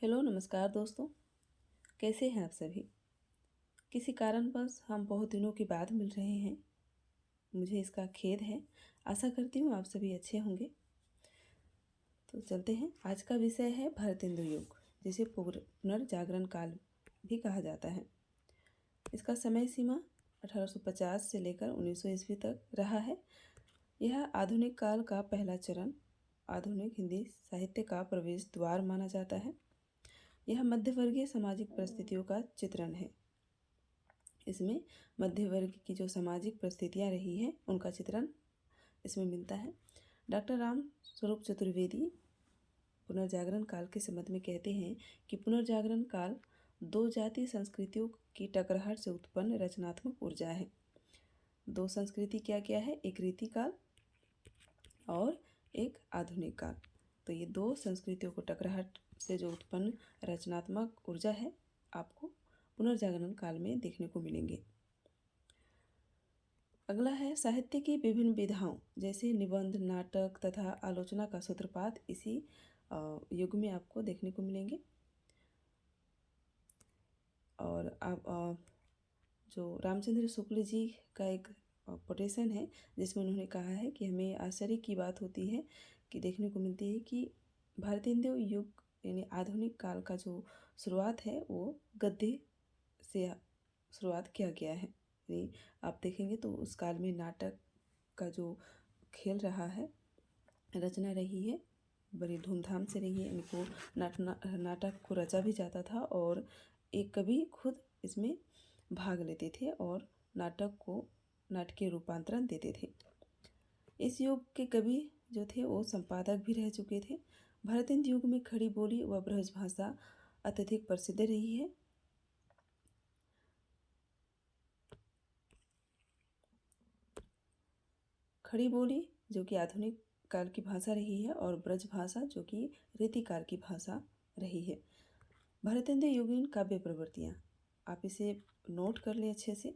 Hello नमस्कार दोस्तों। कैसे हैं आप सभी? किसी कारणवश हम बहुत दिनों के बाद मिल रहे हैं। मुझे इसका खेद है। आशा करती हूँ आप सभी अच्छे होंगे। तो चलते हैं। आज का विषय है भारतेंदु युग, जिसे पुनर्जागरण काल भी कहा जाता है। इसका समय सीमा 1850 से लेकर 1900 ईस्वी तक रहा है। यह आधुनिक काल का पहला चरण, आधुनिक हिंदी साहित्य का प्रवेश द्वार माना जाता है। यह मध्यवर्गीय सामाजिक परिस्थितियों का चित्रण है। इसमें मध्य वर्ग की जो सामाजिक परिस्थितियां रही हैं उनका चित्रण इसमें मिलता है। डॉक्टर राम स्वरूप चतुर्वेदी पुनर्जागरण काल के संबंध में कहते हैं कि पुनर्जागरण काल दो जातीय संस्कृतियों की टकराहट से उत्पन्न रचनात्मक ऊर्जा है। दो संस्कृति क्या क्या है? एक रीति काल और एक आधुनिक काल। तो ये दो संस्कृतियों को टकराहट से जो उत्पन्न रचनात्मक ऊर्जा है आपको पुनर्जागरण काल में देखने को मिलेंगे। अगला है साहित्य की विभिन्न विधाओं जैसे निबंध, नाटक तथा आलोचना का सूत्रपात इसी युग में आपको देखने को मिलेंगे। और आप जो रामचंद्र शुक्ल जी का एक कोटेशन है जिसमें उन्होंने कहा है कि हमें आश्चर्य की बात होती है कि देखने को मिलती है कि भारतेंदु युग यानी आधुनिक काल का जो शुरुआत है वो गद्य से शुरुआत किया गया है। यानी आप देखेंगे तो उस काल में नाटक का जो खेल रहा है, रचना रही है, बड़ी धूमधाम से रही है। इनको नाटक को रचा भी जाता था और एक कवि खुद इसमें भाग लेते थे और नाटक को नाटकीय रूपांतरण देते थे। इस युग के कवि जो थे वो संपादक भी रह चुके थे। भारतेंदु युग में खड़ी बोली व ब्रज भाषा अत्यधिक प्रसिद्ध रही है। खड़ी बोली जो कि आधुनिक काल की भाषा रही है और ब्रज भाषा जो कि रीतिकाल की भाषा रही है। भारतेंदु युगीन काव्य प्रवृत्तियाँ, आप इसे नोट कर लें अच्छे से।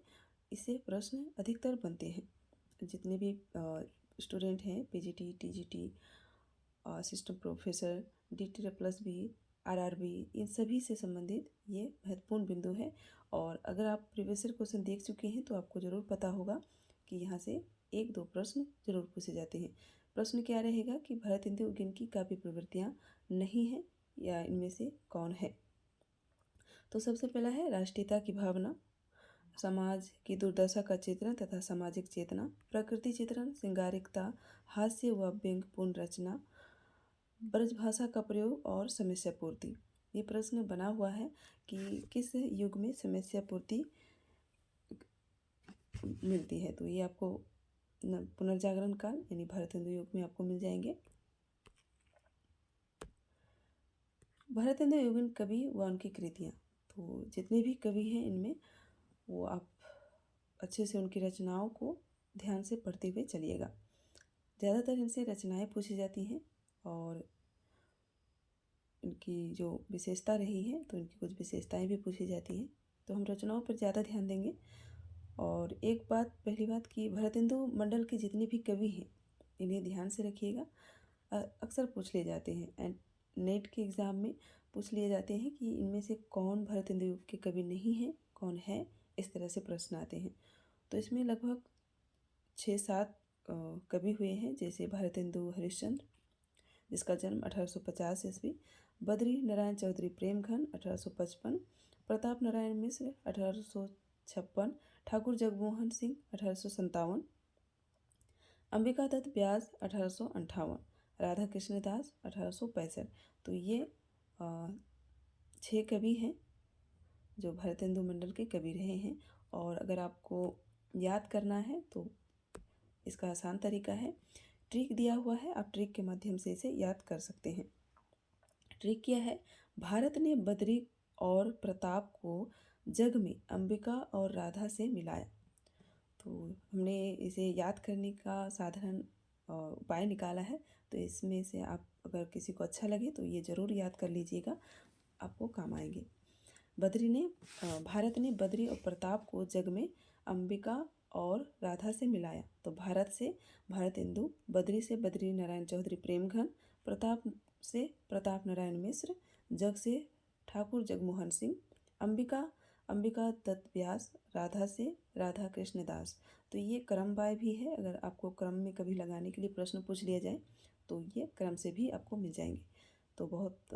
इससे प्रश्न अधिकतर बनते हैं। जितने भी स्टूडेंट हैं PGT, TGT, assistant professor, DT+B, RRB, इन सभी से संबंधित ये महत्वपूर्ण बिंदु है। और अगर आप प्रीवियस ईयर क्वेश्चन देख चुके हैं तो आपको ज़रूर पता होगा कि यहाँ से एक दो प्रश्न जरूर पूछे जाते हैं। प्रश्न क्या रहेगा कि भारतेंदु युगीन की काव्य प्रवृत्तियाँ नहीं हैं या इनमें से कौन है। तो सबसे पहला है राष्ट्रीयता की भावना, समाज की दुर्दशा का चित्रण तथा सामाजिक चेतना, प्रकृति चित्रण, श्रृंगारिकता, हास्य व व्यंग्यपूर्ण रचना, ब्रजभाषा का प्रयोग और समस्या पूर्ति। ये प्रश्न बना हुआ है कि किस युग में समस्या पूर्ति मिलती है। तो ये आपको पुनर्जागरण काल यानी भारतेंदु युग में आपको मिल जाएंगे। भारतेंदु युगीन कवि व उनकी कृतियाँ, तो जितने भी कवि हैं इनमें वो आप अच्छे से उनकी रचनाओं को ध्यान से पढ़ते हुए चलिएगा। ज़्यादातर इनसे रचनाएं पूछी जाती हैं और इनकी जो विशेषता रही है तो इनकी कुछ विशेषताएं भी पूछी जाती हैं। तो हम रचनाओं पर ज़्यादा ध्यान देंगे। और एक बात, पहली बात कि भारतेंदु मंडल के जितने भी कवि हैं इन्हें ध्यान से रखिएगा। अक्सर पूछ लिए जाते हैं एंड नेट के एग्ज़ाम में पूछ लिए जाते हैं कि इनमें से कौन भारतेंदु युग के कवि नहीं हैं, कौन है, इस तरह से प्रश्न आते हैं। तो इसमें लगभग 6-7 कवि हुए हैं, जैसे भारतेंदु हरिश्चंद्र जिसका जन्म 1850 ईस्वी, बद्री नारायण चौधरी प्रेमघन 1855, प्रताप नारायण मिश्र 1856, ठाकुर जगमोहन सिंह 1857, अंबिका दत्त व्यास 1858, राधा कृष्ण दास 1865। तो ये 6 कवि हैं जो भारतेंदु मंडल के कवि रहे हैं। और अगर आपको याद करना है तो इसका आसान तरीका है, ट्रिक दिया हुआ है, आप ट्रिक के माध्यम से इसे याद कर सकते हैं। ट्रिक क्या है? भारत ने बद्री और प्रताप को जग में अंबिका और राधा से मिलाया। तो हमने इसे याद करने का साधारण उपाय निकाला है। तो इसमें से आप अगर किसी को अच्छा लगे तो ये ज़रूर याद कर लीजिएगा, आपको काम आएंगे। भारत ने बद्री और प्रताप को जग में अंबिका और राधा से मिलाया। तो भारत से भारतेंदु, बद्री से बद्री नारायण चौधरी प्रेमघन, प्रताप से प्रताप नारायण मिश्र, जग से ठाकुर जगमोहन सिंह, अंबिका दत्त व्यास, राधा से राधा कृष्ण दास। तो ये क्रमवार भी है, अगर आपको क्रम में कभी लगाने के लिए प्रश्न पूछ लिया जाए तो ये क्रम से भी आपको मिल जाएंगे। तो बहुत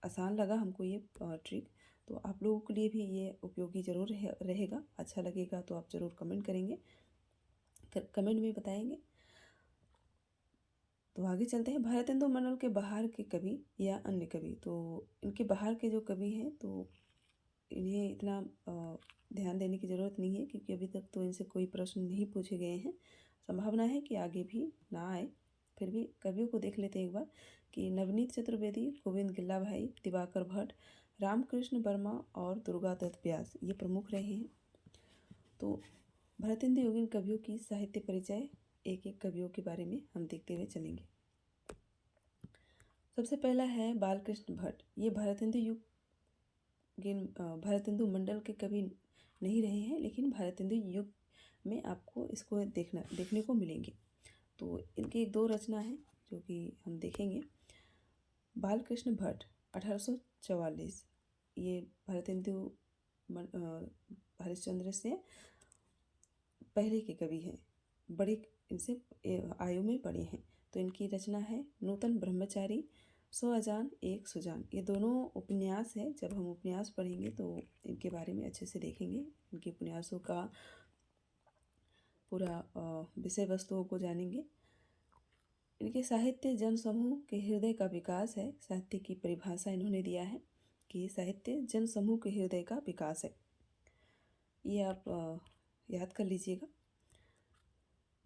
आसान लगा हमको ये ट्रिक, तो आप लोगों के लिए भी ये उपयोगी ज़रूर रहेगा। अच्छा लगेगा तो आप ज़रूर कमेंट करेंगे, कमेंट में बताएंगे। तो आगे चलते हैं। भारतेंदु मंडल के बाहर के कवि या अन्य कवि, तो इनके बाहर के जो कवि हैं तो इन्हें इतना ध्यान देने की ज़रूरत नहीं है, क्योंकि अभी तक तो इनसे कोई प्रश्न नहीं पूछे गए हैं। संभावना है कि आगे भी ना आए, फिर भी कवियों को देख लेते हैं एक बार कि नवनीत चतुर्वेदी, गोविंद गिल्ला भाई, दिवाकर भट्ट, रामकृष्ण वर्मा और दुर्गा दत्त व्यास ये प्रमुख रहे हैं। तो भारतेंदु योगिन कवियों की साहित्य परिचय, एक एक कवियों के बारे में हम देखते हुए चलेंगे। सबसे पहला है बालकृष्ण भट्ट। ये भारतेंदु मंडल के कवि नहीं रहे हैं, लेकिन भारतेंदु युग में आपको इसको देखने को मिलेंगे। तो इनकी एक दो रचना है जो कि हम देखेंगे। बालकृष्ण भट्ट 1844, ये भारतेंदु हरिश्चंद्र से पहले के कवि हैं, बड़े इनसे आयु में बड़े हैं। तो इनकी रचना है नूतन ब्रह्मचारी, सो अजान एक सुजान। ये दोनों उपन्यास है। जब हम उपन्यास पढ़ेंगे तो इनके बारे में अच्छे से देखेंगे, इनके उपन्यासों का पूरा विषय वस्तुओं को जानेंगे। इनके साहित्य जन समूह के हृदय का विकास है। साहित्य की परिभाषा इन्होंने दिया है कि साहित्य जन समूह के हृदय का विकास है। ये आप याद कर लीजिएगा।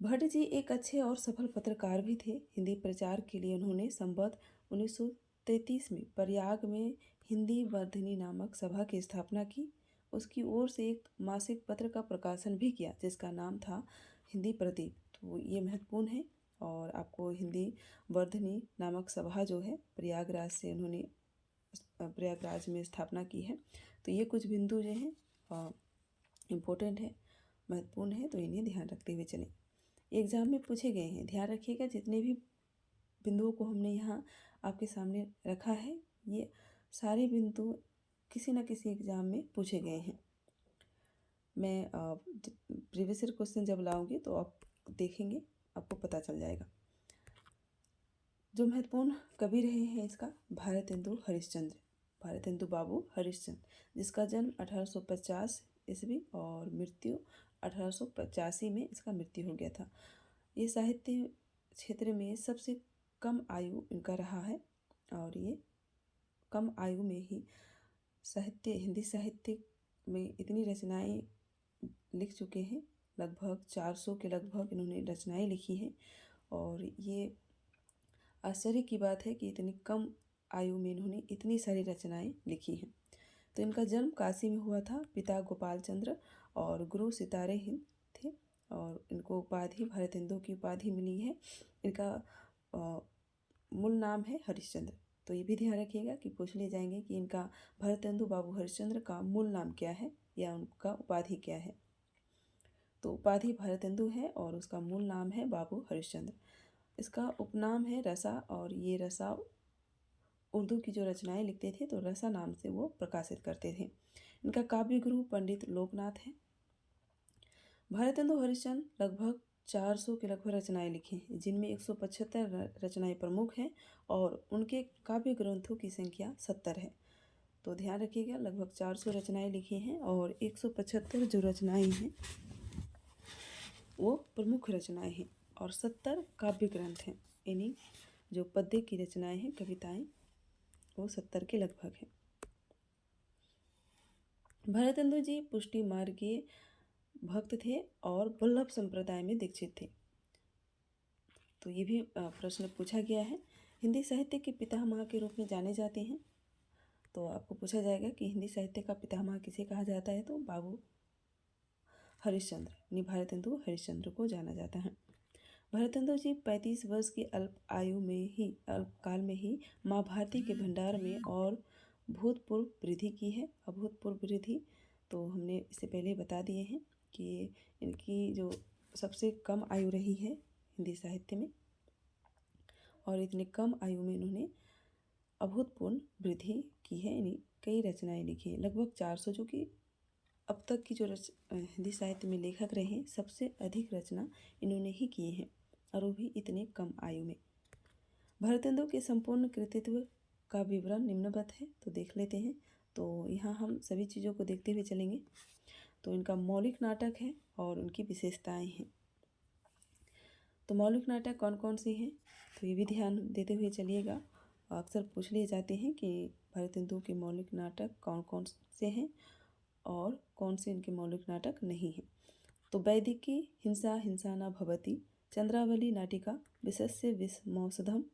भट्ट जी एक अच्छे और सफल पत्रकार भी थे। हिंदी प्रचार के लिए उन्होंने संवत 1933 में प्रयाग में हिंदी वर्धिनी नामक सभा की स्थापना की। उसकी ओर से एक मासिक पत्र का प्रकाशन भी किया जिसका नाम था हिंदी प्रदीप। तो ये महत्वपूर्ण है। और आपको हिंदी वर्धिनी नामक सभा जो है प्रयागराज से उन्होंने प्रयागराज में स्थापना की है। तो ये कुछ बिंदु जो हैं इम्पोर्टेंट है, महत्वपूर्ण है, तो इन्हें ध्यान रखते हुए चलें। एग्ज़ाम में पूछे गए हैं, ध्यान रखिएगा। जितने भी बिंदुओं को हमने यहाँ आपके सामने रखा है, ये सारे बिंदु किसी न किसी एग्ज़ाम में पूछे गए हैं। मैं प्रीवियस ईयर क्वेश्चन जब लाऊंगी तो आप देखेंगे, आपको पता चल जाएगा। जो महत्वपूर्ण कवि रहे हैं इसका, भारतेंदु हरिश्चंद्र, भारतेंदु बाबू हरिश्चंद्र, जिसका जन्म 1850 ईस्वी और मृत्यु 1885 में इसका मृत्यु हो गया था। ये साहित्य क्षेत्र में सबसे कम आयु इनका रहा है, और ये कम आयु में ही हिंदी साहित्य में इतनी रचनाएं लिख चुके हैं। लगभग 400 के लगभग इन्होंने रचनाएं लिखी हैं। और ये आश्चर्य की बात है कि इतनी कम आयु में इन्होंने इतनी सारी रचनाएं लिखी हैं। तो इनका जन्म काशी में हुआ था। पिता गोपाल चंद्र और गुरु सितारे हिंद थे, और इनको उपाधि भारतेंदु की उपाधि मिली है। इनका मूल नाम है हरिश्चंद्र। तो ये भी ध्यान रखिएगा कि पूछ ले जाएंगे कि इनका भारतेंदु बाबू हरिश्चंद्र का मूल नाम क्या है या उनका उपाधि क्या है। तो उपाधि भारतेंदु है और उसका मूल नाम है बाबू हरिश्चंद्र। इसका उपनाम है रसा, और ये रसा उर्दू की जो रचनाएं लिखते थे तो रसा नाम से वो प्रकाशित करते थे। इनका काव्य गुरु पंडित लोकनाथ है। भारतेंदु हरिश्चंद्र लगभग 400 के लगभग रचनाएं लिखे हैं, जिनमें 175 रचनाएं प्रमुख हैं और उनके काव्य ग्रंथों की संख्या 70 है। तो ध्यान रखिएगा, लगभग 400 रचनाएं लिखी हैं और 175 जो रचनाएं हैं वो प्रमुख रचनाएं हैं और 70 काव्य ग्रंथ हैं। यानी जो पद्य की रचनाएं हैं, कविताएं, वो 70 के लगभग हैं। भारतेंदु जी पुष्टि मार्गीय भक्त थे और वल्लभ संप्रदाय में दीक्षित थे। तो ये भी प्रश्न पूछा गया है। हिंदी साहित्य के पितामह के रूप में जाने जाते हैं। तो आपको पूछा जाएगा कि हिंदी साहित्य का पितामह किसे कहा जाता है, तो बाबू हरिश्चंद्र यानी भारतेंदु हरिश्चंद्र को जाना जाता है। भारतेंदु जी 35 वर्ष की अल्पकाल में ही माँ भारती के भंडार में और भूतपूर्व वृद्धि की है। अभूतपूर्व वृद्धि तो हमने इससे पहले बता दिए हैं कि इनकी जो सबसे कम आयु रही है हिंदी साहित्य में, और इतने कम आयु में इन्होंने अभूतपूर्व वृद्धि की है। यानी कई रचनाएं लिखी हैं, लगभग 400, जो कि अब तक की जो हिंदी साहित्य में लेखक रहे हैं सबसे अधिक रचना इन्होंने ही किए हैं, और वो भी इतने कम आयु में। भरतेंदु के संपूर्ण कृतित्व का विवरण निम्नवत है, तो देख लेते हैं। तो यहाँ हम सभी चीज़ों को देखते हुए चलेंगे। तो इनका मौलिक नाटक है और उनकी विशेषताएं हैं। तो मौलिक नाटक कौन कौन से हैं, तो ये भी ध्यान देते हुए चलिएगा। अक्सर पूछ लिए जाते हैं कि भरतेंदु के मौलिक नाटक कौन कौन से हैं और कौन से इनके मौलिक नाटक नहीं हैं। तो वैदिकी हिंसा हिंसा न भवति, चंद्रावली नाटिका, विशस्य विषमौषधम,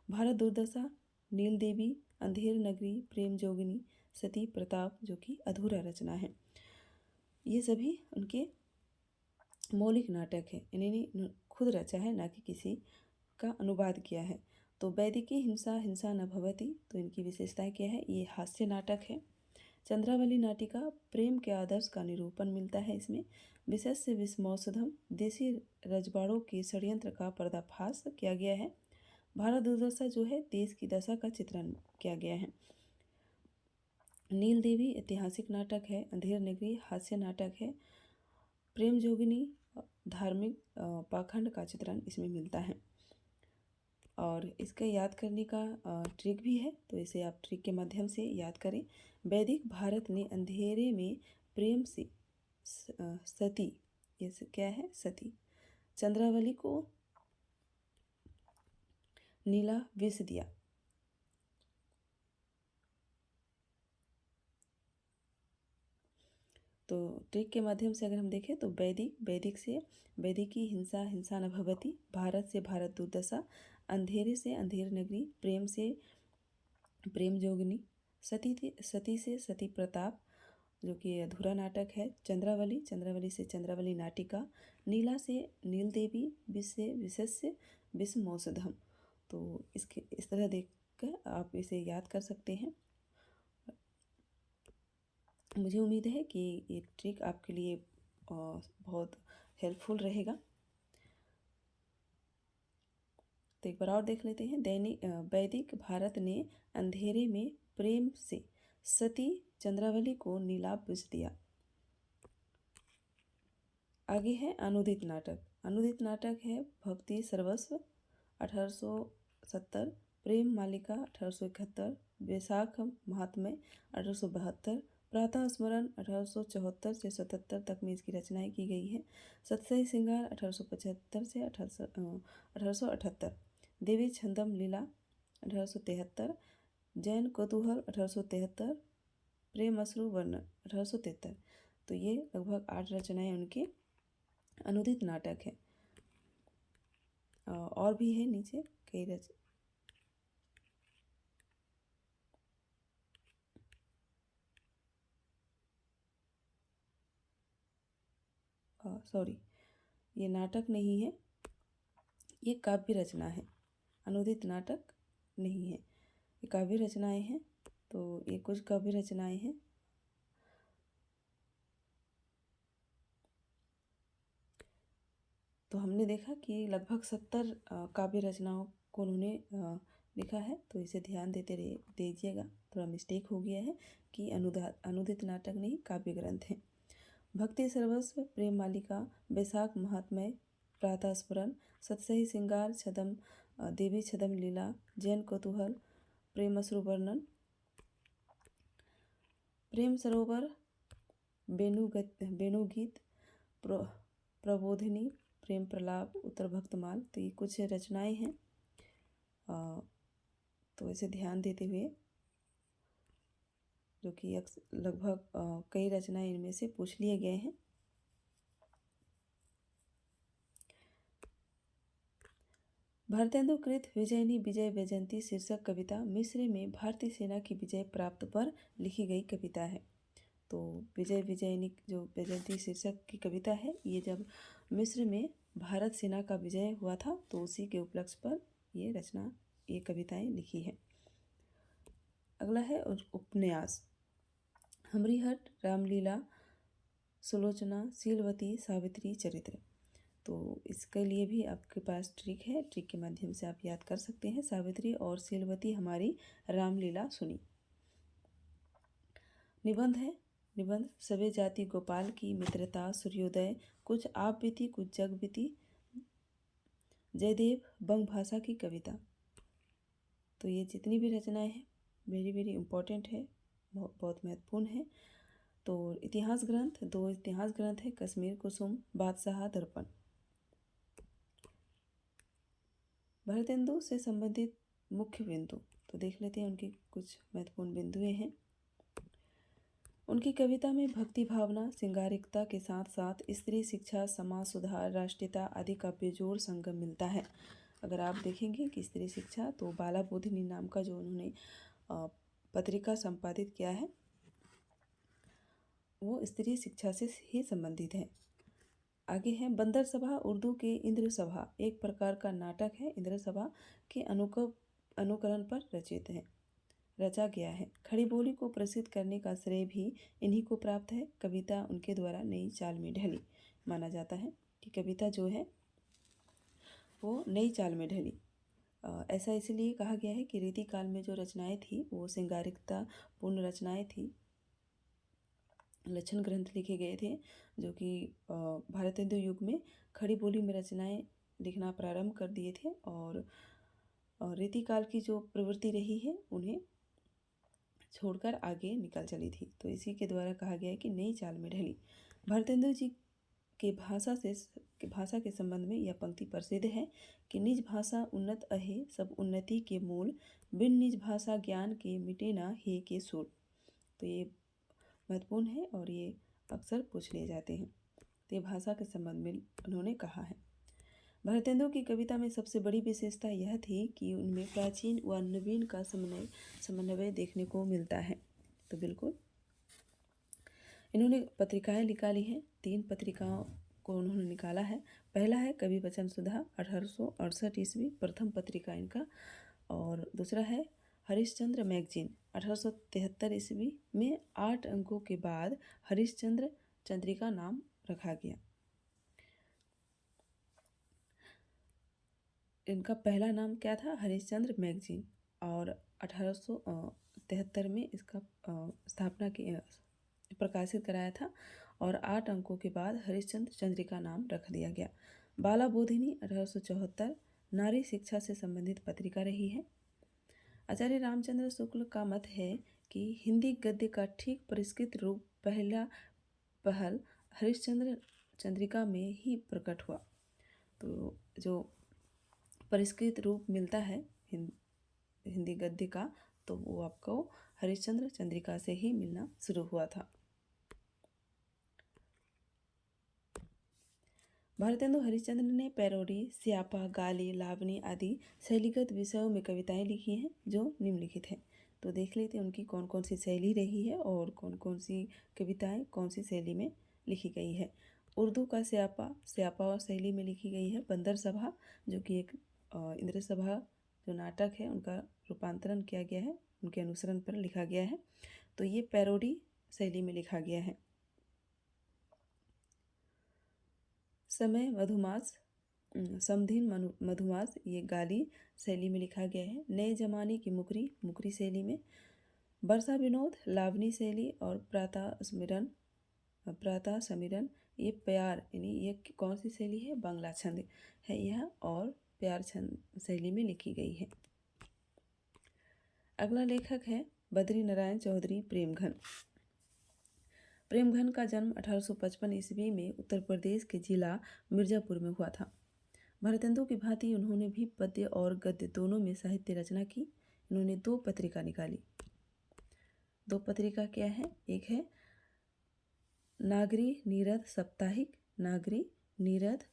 भारत दुर्दशा, नील देवी, अंधेर नगरी, प्रेम जोगिनी, सती प्रताप, जो कि अधूरा रचना है। ये सभी उनके मौलिक नाटक है, इन्होंने खुद रचा है, ना कि किसी का अनुवाद किया है। तो वैदिकी हिंसा हिंसा न भवति, तो इनकी विशेषताएं क्या है, ये हास्य नाटक है। चंद्रावली नाटिका, प्रेम के आदर्श का निरूपण मिलता है इसमें। विशस्य विषमौषधम, देसी रजवाड़ों के षड्यंत्र का पर्दाफाश किया गया है। भारत दुर्दशा जो है, देश की दशा का चित्रण किया गया है। नील देवी ऐतिहासिक नाटक है। अंधेर नगरी हास्य नाटक है। प्रेम जोगिनी धार्मिक पाखंड का चित्रण इसमें मिलता है। और इसका याद करने का ट्रिक भी है, तो इसे आप ट्रिक के माध्यम से याद करें। वैदिक भारत ने अंधेरे में प्रेम से सती, ये क्या है, सती, चंद्रावली को नीला विष दिया। तो ट्रिक के माध्यम से अगर हम देखें तो वैदिक से वैदिकी हिंसा हिंसा न भवति, भारत से भारत दुर्दशा, अंधेरे से अंधेर नगरी, प्रेम से प्रेम जोगिनी, सती से सती प्रताप, जो कि अधूरा नाटक है। चंद्रावली से चंद्रावली नाटिका, नीला से नील देवी, विष से विशस्य विषमौषधम। तो इसके इस तरह देखकर आप इसे याद कर सकते हैं। मुझे उम्मीद है कि ये ट्रिक आपके लिए बहुत हेल्पफुल रहेगा। तो एक बार और देख लेते हैं। वैदिक भारत ने अंधेरे में प्रेम से सती चंद्रावली को नीलाभ विष दिया। आगे है अनुदित नाटक। अनुदित नाटक है भक्ति सर्वस्व 1870, प्रेम मालिका 1871, वैशाख महात्म्य 1872, प्रातः स्मरण 1874 से 77 तक में इसकी रचनाएं की गई है। सतसई श्रृंगार 1875 से 1878, देवी छंदम लीला 1873, जैन कौतूहल 1873, प्रेम अश्रु वर्णन 1873। तो ये लगभग 8 रचनाएं उनके अनुदित नाटक है। और भी है नीचे कई सॉरी, ये नाटक नहीं है, ये काव्य रचना है। अनुदित नाटक नहीं है, ये काव्य रचनाएं हैं। तो ये कुछ काव्य रचनाएं हैं। तो हमने देखा कि लगभग 70 काव्य रचनाओं को उन्होंने लिखा है। तो इसे ध्यान देते दीजिएगा, थोड़ा मिस्टेक हो गया है कि अनुदित नाटक नहीं, काव्य ग्रंथ है। भक्ति सर्वस्व, प्रेम मालिका, वैशाख महात्म्य, प्रातः स्मरण, सतसई श्रृंगार, छदम देवी छदम लीला, जैन कौतूहल, प्रेम अश्रु वर्णन, प्रेम सरोवर, वेणुगीत, प्रबोधिनी, प्रेम प्रलाप, उत्तर भक्तमाल। तो ये कुछ रचनाएं हैं। तो इसे ध्यान देते हुए, जो कि लगभग कई रचनाएं इनमें से पूछ लिए गए हैं। भरतेंदु कृत विजयनी विजय वैजयंती शीर्षक कविता मिस्र में भारतीय सेना की विजय प्राप्त पर लिखी गई कविता है। तो विजय विजयनी जो वैजयंती शीर्षक की कविता है, ये जब मिस्र में भारत सेना का विजय हुआ था, तो उसी के उपलक्ष्य पर ये कविताएं लिखी है। अगला है उपन्यास। हमरीहट, रामलीला, सुलोचना, शीलवती, सावित्री चरित्र। तो इसके लिए भी आपके पास ट्रिक है, ट्रिक के माध्यम से आप याद कर सकते हैं। सावित्री और शीलवती हमारी रामलीला सुनी। निबंध है। निबंध सवे जाति गोपाल की मित्रता सूर्योदय, कुछ आप बीती कुछ जग बीती, जयदेव बंग भाषा की कविता। तो ये जितनी भी रचनाएं हैं वेरी वेरी इम्पोर्टेंट है, बहुत महत्वपूर्ण है। तो इतिहास ग्रंथ, दो इतिहास ग्रंथ है, कश्मीर कुसुम, बादशाह दर्पण। भरतेंदु से संबंधित मुख्य बिंदु तो देख लेते हैं, उनकी कुछ महत्वपूर्ण बिंदुएं हैं। उनकी कविता में भक्ति भावना, श्रृंगारिकता के साथ साथ स्त्री शिक्षा, समाज सुधार, राष्ट्रीयता आदि का बेजोड़ संगम मिलता है। अगर आप देखेंगे कि स्त्री शिक्षा, तो बाला बोधिनी नाम का जो उन्होंने पत्रिका संपादित किया है वो स्त्री शिक्षा से ही संबंधित है। आगे है बंदर सभा, उर्दू के इंद्र सभा एक प्रकार का नाटक है, इंद्र सभा के अनुकरण पर रचा गया है। खड़ी बोली को प्रसिद्ध करने का श्रेय भी इन्हीं को प्राप्त है। कविता उनके द्वारा नई चाल में ढली, माना जाता है कि कविता जो है वो नई चाल में ढली। ऐसा इसलिए कहा गया है कि रीति काल में जो रचनाएं थी वो श्रृंगारिकता पूर्ण रचनाएं थी, लक्षण ग्रंथ लिखे गए थे, जो कि भारतेंदु युग में खड़ी बोली में रचनाएं लिखना प्रारंभ कर दिए थे और रीति काल की जो प्रवृत्ति रही है उन्हें छोड़कर आगे निकल चली थी। तो इसी के द्वारा कहा गया है कि नई चाल में ढली। भारतेंदु जी के भाषा के संबंध में यह पंक्ति प्रसिद्ध है कि निज भाषा उन्नत अहे, सब उन्नति के मूल, बिन निज भाषा ज्ञान के मिटे ना हे के सूल। तो ये महत्वपूर्ण है और ये अक्सर पूछ लिए जाते हैं। तो ये भाषा के संबंध में उन्होंने कहा है। भरतेंदु की कविता में सबसे बड़ी विशेषता यह थी कि उनमें प्राचीन व नवीन का समन्वय देखने को मिलता है। तो बिल्कुल इन्होंने पत्रिकाएं निकाली हैं, 3 पत्रिकाओं को उन्होंने निकाला है। पहला है कवि वचन सुधा 1868 ईस्वी, प्रथम पत्रिका इनका, और दूसरा है हरिश्चंद्र मैगजीन 1873 ईस्वी में 8 अंकों के बाद हरिश्चंद्र चंद्रिका नाम रखा गया। इनका पहला नाम क्या था? हरिश्चंद्र मैगजीन, और 1873 में इसका स्थापना की प्रकाशित कराया था और 8 अंकों के बाद हरिश्चंद्र चंद्रिका नाम रख दिया गया। बाला बोधिनी 1874 नारी शिक्षा से संबंधित पत्रिका रही है। आचार्य रामचंद्र शुक्ल का मत है कि हिंदी गद्य का ठीक परिष्कृत रूप पहल हरिश्चंद्र चंद्रिका में ही प्रकट हुआ। तो जो परिष्कृत रूप मिलता है हिंदी गद्य का, तो वो आपको हरिश्चंद्र चंद्रिका से ही मिलना शुरू हुआ था। भारतेंदु हरिश्चंद्र ने पैरोडी, स्यापा, गाली, लावनी आदि शैलीगत विषयों में कविताएं लिखी हैं जो निम्नलिखित हैं। तो देख लेते हैं उनकी कौन कौन सी शैली रही है और कौन कौन सी कविताएं कौन सी शैली में लिखी गई है। उर्दू का स्यापा शैली में लिखी गई है। बंदर सभा जो कि एक इंद्र सभा जो नाटक है उनका रूपांतरण किया गया है, उनके अनुसरण पर लिखा गया है। तो ये पैरोडी शैली में लिखा गया है। समय मधुमास, समधीन मधुमास, ये गाली शैली में लिखा गया है। नए जमाने की मुकरी शैली में। वर्षा विनोद लावनी शैली और प्रातः समीरन ये प्यार, यानी ये कौन सी शैली है? बांग्ला छंद है यह, और प्यार छंद शैली में लिखी गई है। अगला लेखक है बद्री नारायण चौधरी प्रेमघन। प्रेमघन का जन्म 1855 ईस्वी में उत्तर प्रदेश के जिला मिर्जापुर में हुआ था। भरतेंदु की भांति उन्होंने भी पद्य और गद्य दोनों में साहित्य रचना की। इन्होंने 2 पत्रिका निकाली। 2 पत्रिका क्या है? एक है नागरी नीरद साप्ताहिक, नागरी नीरद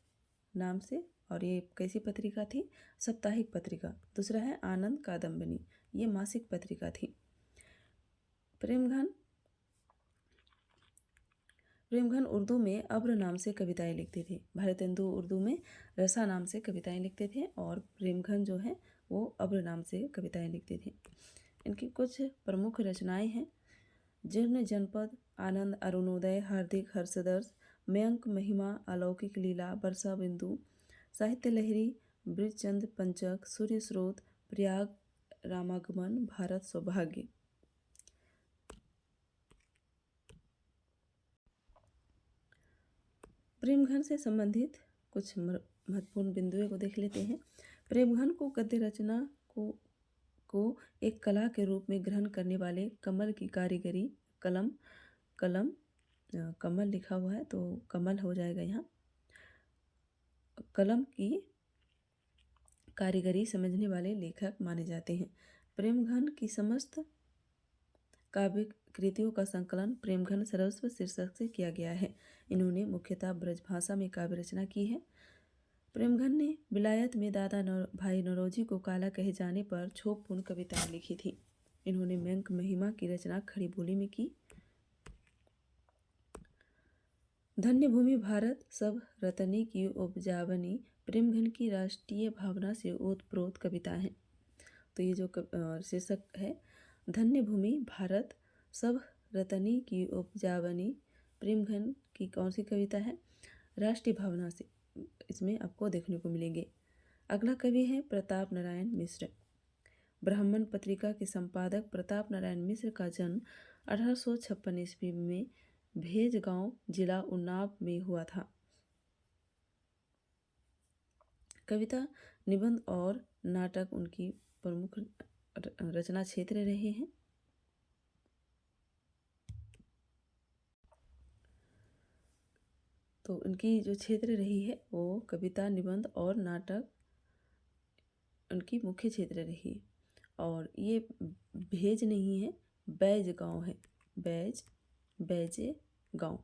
नाम से, और ये कैसी पत्रिका थी? साप्ताहिक पत्रिका। दूसरा है आनंद कादम्बिनी, ये मासिक पत्रिका थी। प्रेमघन उर्दू में अब्र नाम से कविताएं लिखते थे। भारतेंदु उर्दू में रसा नाम से कविताएं लिखते थे और प्रेमघन जो है वो अब्र नाम से कविताएं लिखते थे। इनकी कुछ प्रमुख रचनाएं हैं। जीर्ण जनपद, आनंद अरुणोदय, हार्दिक हर्षदर्श, मयंक महिमा, अलौकिक लीला, वर्षा बिंदु, साहित्य लहरी, ब्रजचंद पंचक, सूर्य स्रोत, प्रयाग रामागमन, भारत सौभाग्य। प्रेमघन से संबंधित कुछ महत्वपूर्ण बिंदुओं को देख लेते हैं। प्रेमघन को गद्य रचना को एक कला के रूप में ग्रहण करने वाले कमल की कारीगरी, कमल लिखा हुआ है तो कमल हो जाएगा यहाँ, कलम की कारीगरी समझने वाले लेखक माने जाते हैं। प्रेमघन की समस्त काव्य कृतियों का संकलन प्रेमघन सर्वस्व शीर्षक से किया गया है। इन्होंने मुख्यतः ब्रजभाषा में काव्य रचना की है। प्रेमघन ने विलायत में दादा भाई नौरोजी को काला कहे जाने पर क्षोभपूर्ण कविताएं लिखी थी। इन्होंने मंक महिमा की रचना खड़ी बोली में की। धन्य भूमि भारत सब रतनी की उपजावनी प्रेमघन की राष्ट्रीय भावना से ओतप्रोत कविता है। तो ये जो शीर्षक है, धन्य भूमि भारत सब रतनी की उपजावनी, प्रेमघन की कौन सी कविता है? राष्ट्रीय भावना से इसमें आपको देखने को मिलेंगे। अगला कवि है प्रताप नारायण मिश्र। ब्राह्मण पत्रिका के संपादक प्रताप नारायण मिश्र का जन्म 1856 ईस्वी में भेज गांव जिला उन्नाव में हुआ था। कविता, निबंध और नाटक उनकी प्रमुख रचना क्षेत्र रहे हैं। तो उनकी जो क्षेत्र रही है वो कविता, निबंध और नाटक उनकी मुख्य क्षेत्र रही है। और ये भेज नहीं है, बैज गांव है, बैजे गांव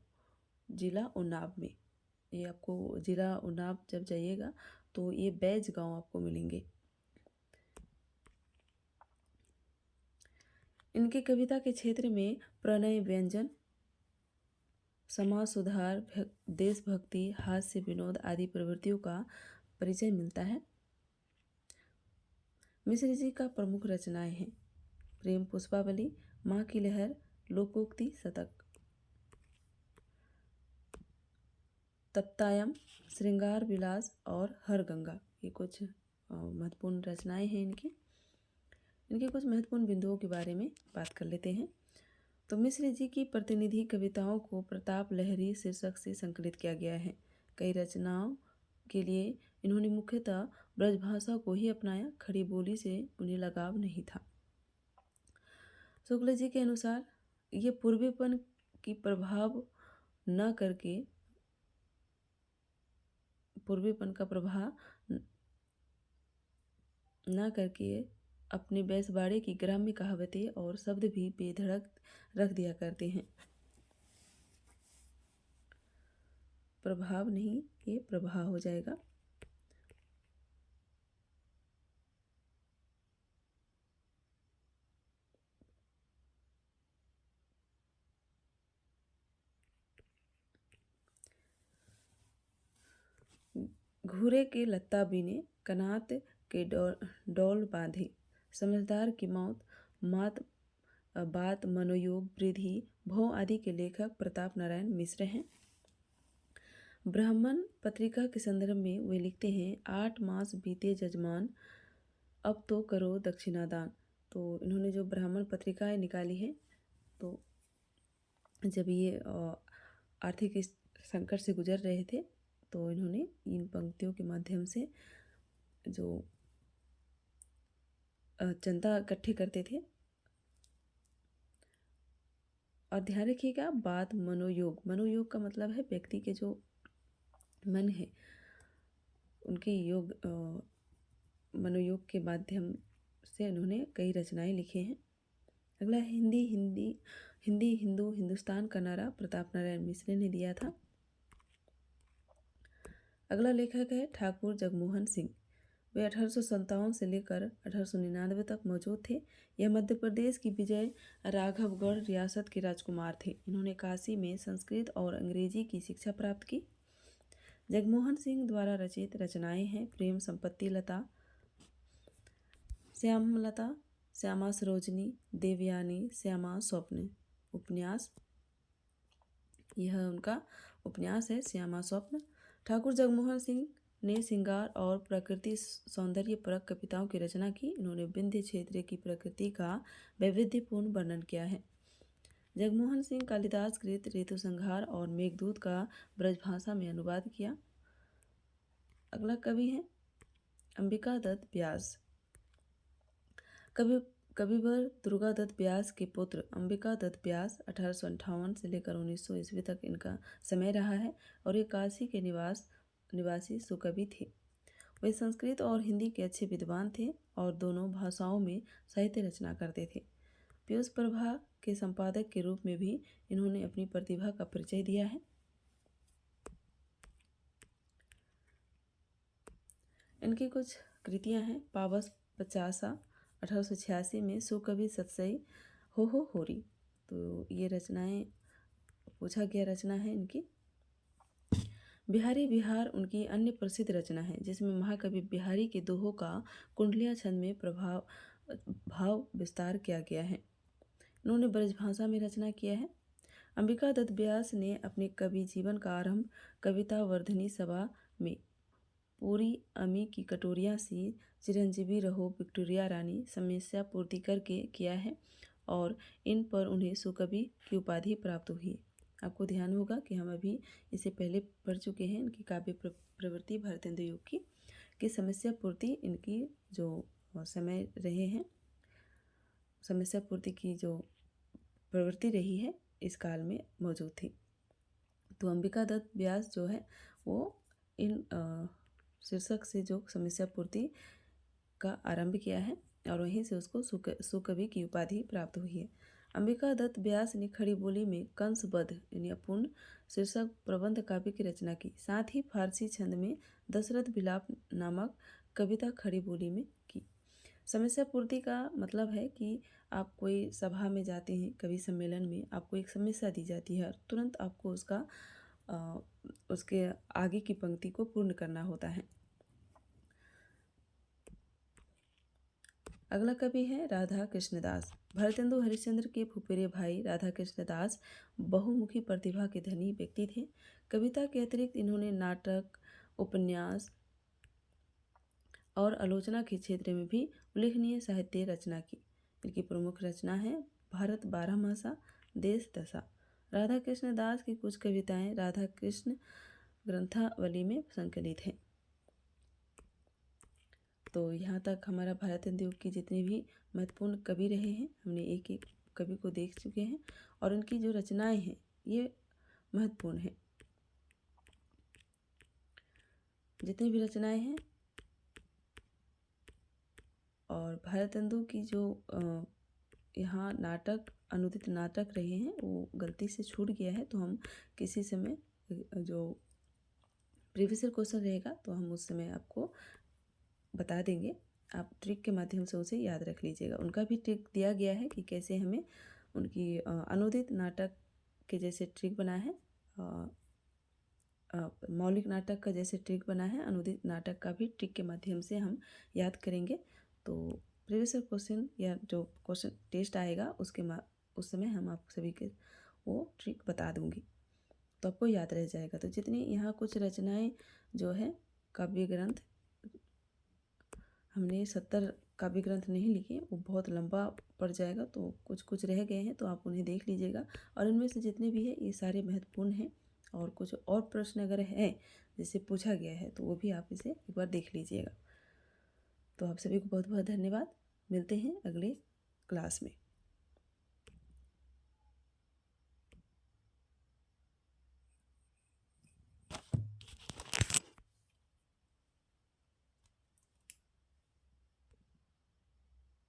जिला उन्नाव में। ये आपको जिला उन्नाव जब जाइएगा तो ये बैज गांव आपको मिलेंगे। इनके कविता के क्षेत्र में प्रणय व्यंजन, समाज सुधार, देशभक्ति, हास्य, विनोद आदि प्रवृत्तियों का परिचय मिलता है। मिश्र जी का प्रमुख रचनाएं हैं प्रेम पुष्पावली, माँ की लहर, लोकोक्ति शतक, तप्तायम, श्रृंगार विलास और हर गंगा। ये कुछ महत्वपूर्ण रचनाएं हैं इनकी। इनके कुछ महत्वपूर्ण बिंदुओं के बारे में बात कर लेते हैं। तो मिश्र जी की प्रतिनिधि कविताओं को प्रताप लहरी शीर्षक से संकलित किया गया है। कई रचनाओं के लिए इन्होंने मुख्यतः ब्रजभाषा को ही अपनाया, खड़ी बोली से उन्हें लगाव नहीं था। शुक्ल जी के अनुसार ये पूर्वीपन की प्रभाव न करके, पूर्वीपन का प्रभाव न करके अपने बैसबाड़े की ग्राम्य कहावतें और शब्द भी बेधड़क रख दिया करते हैं। प्रभाव नहीं, ये प्रभाव हो जाएगा। घूरे के लत्ता बीने, कनात के डोल बांधे, समझदार की मौत, बात मनोयोग, वृद्धि, भौ आदि के लेखक प्रताप नारायण मिश्र हैं। ब्राह्मण पत्रिका के संदर्भ में वे लिखते हैं, 8 मास बीते जजमान, अब तो करो दक्षिणादान। तो इन्होंने जो ब्राह्मण पत्रिकाएं निकाली है, तो जब ये आर्थिक संकट से गुजर रहे थे तो इन्होंने इन पंक्तियों के माध्यम से जो चंदा इकट्ठे करते थे। और ध्यान रखिएगा, बात मनोयोग, मनोयोग का मतलब है व्यक्ति के जो मन है उनके योग, मनोयोग के माध्यम से उन्होंने कई रचनाएं लिखी हैं। अगला हिंदी हिंदू हिंदुस्तान का नारा प्रताप नारायण मिश्र ने दिया था। अगला लेखक है ठाकुर जगमोहन सिंह। वे 1857 से लेकर 1899 तक मौजूद थे। यह मध्य प्रदेश की विजय राघवगढ़ रियासत के राजकुमार थे। इन्होंने काशी में संस्कृत और अंग्रेजी की शिक्षा प्राप्त की। जगमोहन सिंह द्वारा रचित रचनाएं हैं प्रेम संपत्ति लता, श्यामलता, श्यामा सरोजनी, देवयानी, श्यामा स्वप्न उपन्यास। यह उनका उपन्यास है श्यामा स्वप्न। ठाकुर जगमोहन सिंह ने श्रृंगार और प्रकृति सौंदर्य परक कविताओं की रचना की। इन्होंने विंध्य क्षेत्र की प्रकृति का वैविध्यपूर्ण वर्णन किया है। जगमोहन सिंह कालिदास कृत ऋतुसंहार और मेघदूत का ब्रजभाषा में अनुवाद किया। अगला कवि है अंबिका दत्त व्यास। कविवर दुर्गा दत्त व्यास के पुत्र अंबिका दत्त व्यास 1858 से लेकर 1900 ईस्वी तक इनका समय रहा है और ये काशी के निवासी सुकवि थे। वे संस्कृत और हिंदी के अच्छे विद्वान थे और दोनों भाषाओं में साहित्य रचना करते थे। पीयूष प्रभा के संपादक के रूप में भी इन्होंने अपनी प्रतिभा का परिचय दिया है। इनकी कुछ कृतियां हैं। पावस पचासा 1886 में, सुकवि सतसई, हो होरी। तो ये रचनाएं पूछा गया रचना है इनकी। बिहारी बिहार उनकी अन्य प्रसिद्ध रचना है जिसमें महाकवि बिहारी के दोहों का कुंडलिया छंद में भाव विस्तार किया गया है। इन्होंने ब्रजभाषा में रचना किया है। अंबिका दत्त व्यास ने अपने कवि जीवन का आरंभ कविता वर्धनी सभा में पूरी अमी की कटोरियाँ सी, चिरंजीवी रहो विक्टोरिया रानी समस्या पूर्ति करके किया है और इन पर उन्हें सुकवि की उपाधि प्राप्त हुई। आपको ध्यान होगा कि हम अभी इसे पहले पढ़ चुके हैं। इनकी काव्य प्रवृत्ति भारतेंदु युग की समस्या पूर्ति इनकी जो समय रहे हैं, समस्या पूर्ति की जो प्रवृत्ति रही है इस काल में मौजूद थी। तो अंबिका दत्त व्यास जो है वो इन शीर्षक से जो समस्या पूर्ति का आरंभ किया है और वहीं से उसको सुकवि की उपाधि प्राप्त हुई है। अंबिका दत्त व्यास ने खड़ी बोली में कंसबद्ध यानी अपूर्ण शीर्षक प्रबंध काव्य की रचना की। साथ ही फारसी छंद में दशरथ विलाप नामक कविता खड़ी बोली में की। समस्या पूर्ति का मतलब है कि आप कोई सभा में जाते हैं, कवि सम्मेलन में आपको एक समस्या दी जाती है और तुरंत आपको उसके आगे की पंक्ति को पूर्ण करना होता है। अगला कवि है राधा कृष्णदास। भारतेंदु हरिश्चंद्र के फुफेरे भाई राधा कृष्णदास बहुमुखी प्रतिभा के धनी व्यक्ति थे। कविता के अतिरिक्त इन्होंने नाटक, उपन्यास और आलोचना के क्षेत्र में भी उल्लेखनीय साहित्य रचना की। इनकी प्रमुख रचना है भारत बारहमासा, देश दशा। राधा कृष्णदास की कुछ कविताएं राधा कृष्ण ग्रंथावली में संकलित हैं। तो यहाँ तक हमारा भारतेंदु युग की जितने भी महत्वपूर्ण कवि रहे हैं हमने एक एक कवि को देख चुके हैं और उनकी जो रचनाएं हैं ये महत्वपूर्ण हैं। जितनी भी रचनाएं हैं और भारतेंदु की जो यहाँ नाटक अनुदित नाटक रहे हैं वो गलती से छूट गया है, तो हम किसी समय जो प्रीवियस ईयर क्वेश्चन रहेगा तो हम उस समय आपको बता देंगे। आप ट्रिक के माध्यम से उसे याद रख लीजिएगा। उनका भी ट्रिक दिया गया है कि कैसे हमें उनकी अनुदित नाटक के जैसे ट्रिक बना है, मौलिक नाटक का जैसे ट्रिक बना है, अनुदित नाटक का भी ट्रिक के माध्यम से हम याद करेंगे। तो प्रीवियस ईयर क्वेश्चन या जो क्वेश्चन टेस्ट आएगा उस समय हम आप सभी के वो ट्रिक बता दूंगी तो आपको याद रह जाएगा। तो जितनी यहाँ कुछ रचनाएं जो है काव्य ग्रंथ हमने 70 काव्य ग्रंथ नहीं लिखे, वो बहुत लंबा पड़ जाएगा, तो कुछ कुछ रह गए हैं तो आप उन्हें देख लीजिएगा। और इनमें से जितने भी हैं ये सारे महत्वपूर्ण हैं और कुछ और प्रश्न अगर है जिससे पूछा गया है तो वो भी आप इसे एक बार देख लीजिएगा। तो आप सभी को बहुत बहुत धन्यवाद। मिलते हैं अगले क्लास में।